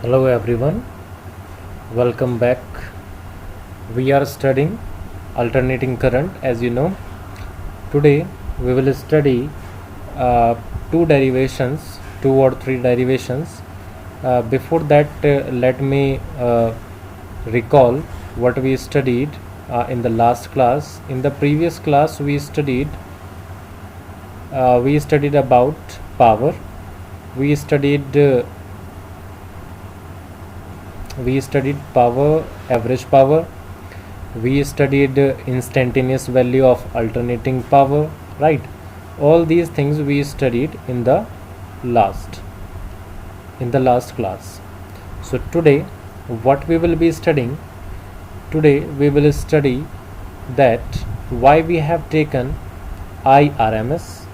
Hello everyone, welcome back. We are studying alternating current. As you know, today we will study uh, two derivations, two or three derivations. Before that, let me recall what we studied in the last class. In the previous class, we studied about power. We studied uh, we studied power, average power. We studied instantaneous value of alternating power, right? All these things we studied last in the last class. So today, what we will be studying? Today we will study that why we have taken IRMS,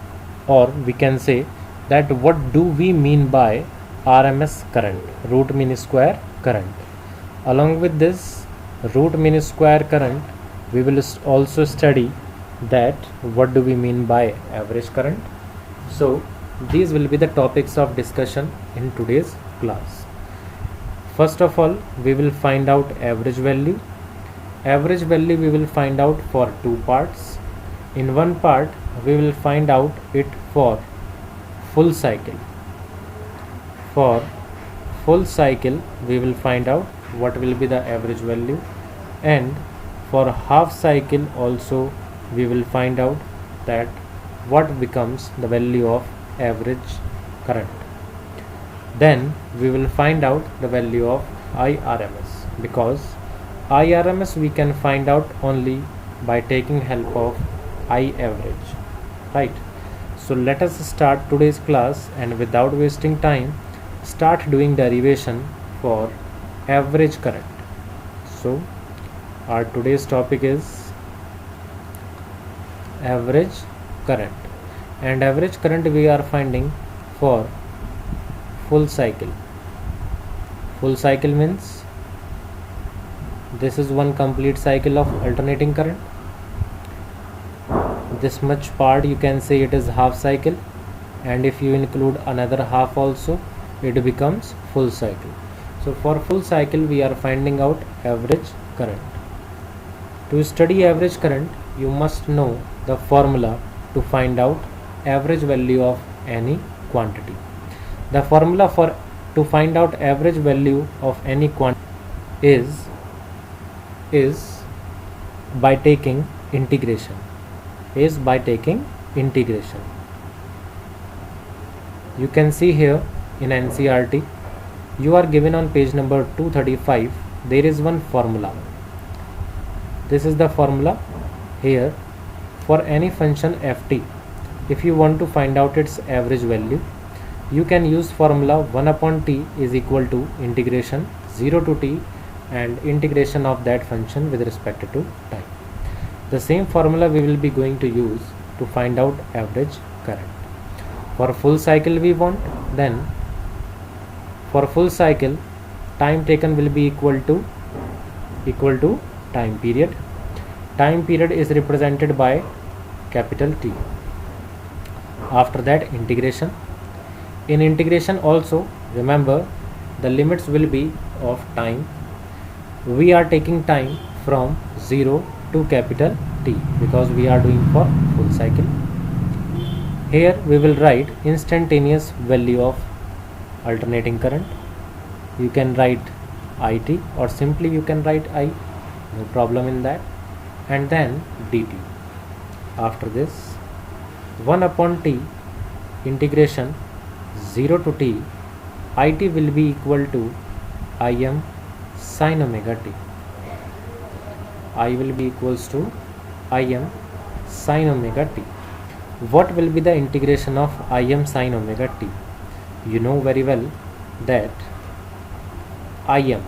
or we can say that what do we mean by RMS current, root mean square current. Along with this root mean square current, we will also study that what do we mean by average current. So these will be the topics of discussion in today's class. First of all, we will find out average value. Average value we will find out for two parts. In one part, we will find out it for full cycle. For full cycle, we will find out what will be the average value, and for half cycle also we will find out that what becomes the value of average current. Then we will find out the value of IRMS, because IRMS we can find out only by taking help of I average, right? So let us start today's class, and without wasting time, start doing derivation for average current. So our today's topic is average current, and average current we are finding for full cycle. Full cycle means this is one complete cycle of alternating current. This much part you can say it is half cycle, and if you include another half also, it becomes full cycle. So for full cycle we are finding out average current. To study average current, you must know the formula to find out average value of any quantity. The formula for to find out average value of any quantity is by taking integration. You can see here in NCERT, you are given on page number 235, there is one formula. This is the formula here for any function ft. If you want to find out its average value, you can use formula 1 upon t is equal to integration 0 to t and integration of that function with respect to time. The same formula we will be going to use to find out average current. For full cycle we want, then for full cycle time taken will be equal to time period. Time period is represented by capital T. After that, integration. In integration also, remember the limits will be of time. We are taking time from 0 to capital T because we are doing for full cycle. Here we will write instantaneous value of alternating current. You can write IT, or simply you can write I, no problem in that, and then dt. After this, 1 upon t integration 0 to t, it will be equal to Im sin omega t. I will be equals to Im sin omega t. What will be the integration of Im sin omega t? You know very well that Im,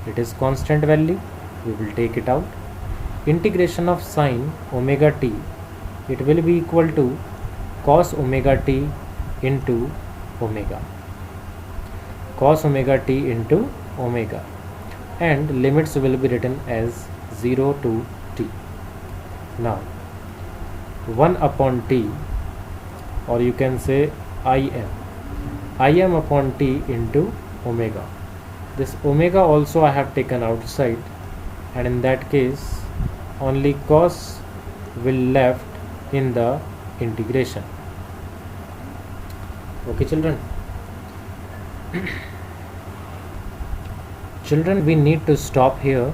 it is constant value, we will take it out. Integration of sin omega t, it will be equal to cos omega t into omega. Cos omega t into omega, and limits will be written as 0 to t. Now 1 upon t, or you can say Im upon t into omega. This omega also I have taken outside, and in that case only cos will left in the integration. Okay children. Children, we need to stop here,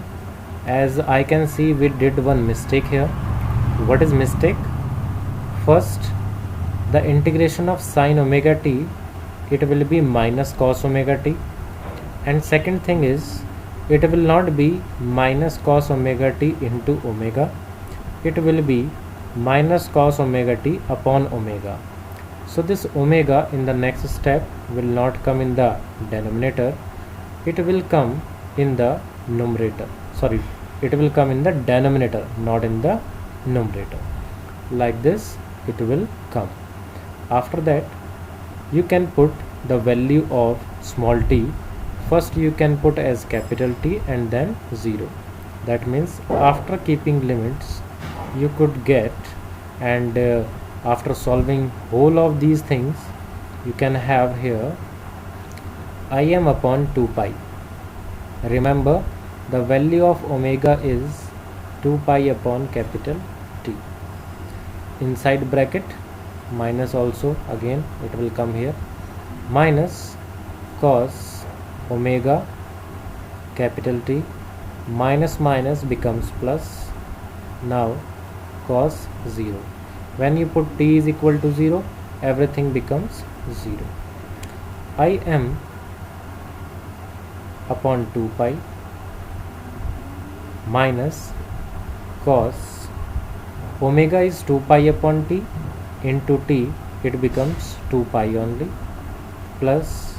as I can see we did one mistake here. What is mistake? First, the integration of sine omega t, it will be minus cos omega t, and second thing is it will not be minus cos omega t into omega, it will be minus cos omega t upon omega. So this omega in the next step will not come in the denominator, it will come in the numerator. Sorry, it will come in the denominator, not in the numerator. Like this it will come. After that you can put the value of small t. First you can put as capital T and then 0. That means after keeping limits you could get, and after solving whole of these things you can have here Im upon 2 pi. Remember, the value of omega is 2 pi upon capital T. Inside bracket minus also again it will come here, minus cos omega capital T, minus minus becomes plus. Now cos 0. When you put t is equal to 0, everything becomes 0. Im upon 2 pi minus cos omega is 2 pi upon t, into t it becomes 2 pi only, plus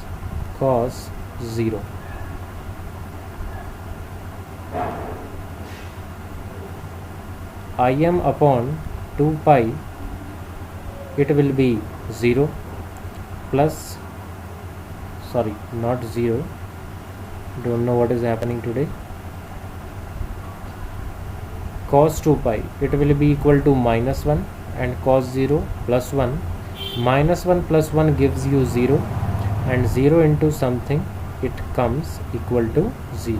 cos 0. Im upon 2 pi, it will be 0 plus, sorry, not 0, don't know what is happening today, cos 2 pi, it will be equal to minus 1, and cos 0 plus 1, minus 1 plus 1 gives you 0, and 0 into something it comes equal to 0.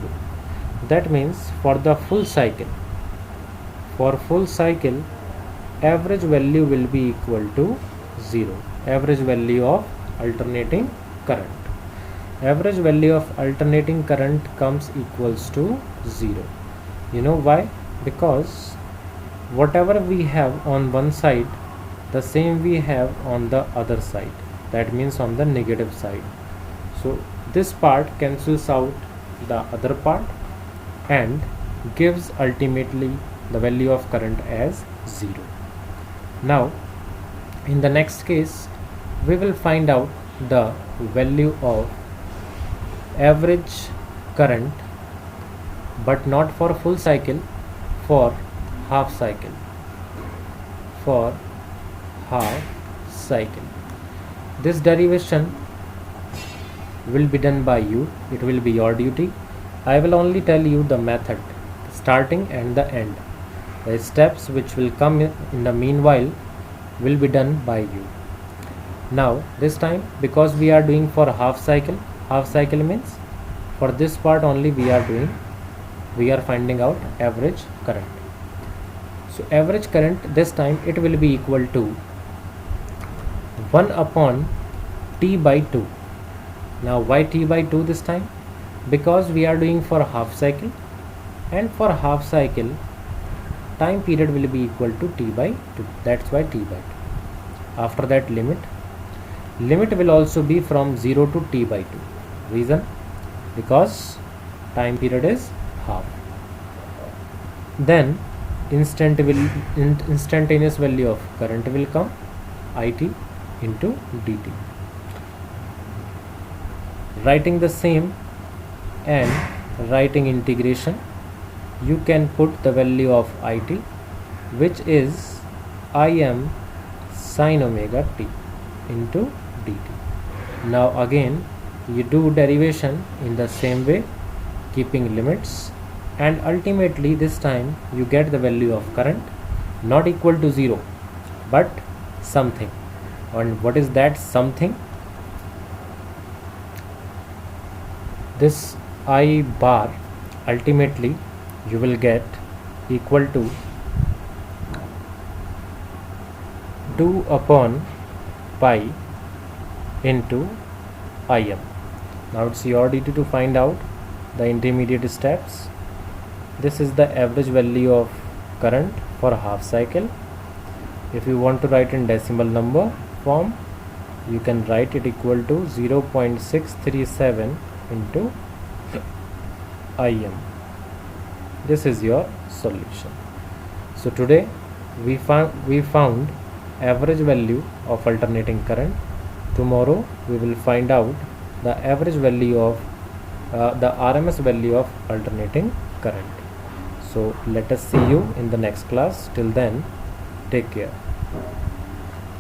That means for the full cycle, average value will be equal to 0. Average value of alternating current. Average value of alternating current comes equals to 0. You know why? Because whatever we have on one side, the same we have on the other side. That means on the negative side. So this part cancels out the other part and gives ultimately the value of current as 0. Now in the next case we will find out the value of average current, but not for full cycle, for half cycle. For half cycle, this derivation will be done by you, it will be your duty. I will only tell you the method, starting and the end. The steps which will come in the meanwhile will be done by you. Now this time, because we are doing for half cycle means for this part only we are finding out average current. So average current this time it will be equal to 1 upon t by 2. Now why t by 2 this time? Because we are doing for half cycle, and for half cycle time period will be equal to t by 2. That's why t by 2. After that limit will also be from 0 to t by 2. Reason? Because time period is half. Then instantaneous value of current will come, it into dt. Writing the same and writing integration, you can put the value of it, which is Im sine omega t into dt. Now again you do derivation in the same way, keeping limits, and ultimately this time you get the value of current not equal to 0 but something. And what is that something? This I bar, ultimately you will get equal to 2 upon pi into Im. Now it's your duty to find out the intermediate steps. This is the average value of current for half cycle. If you want to write in decimal number form, you can write it equal to 0.637 into Im. This is your solution. So today we found average value of alternating current. Tomorrow we will find out the average value of the RMS value of alternating current. So let us see you in the next class. Till then, take care.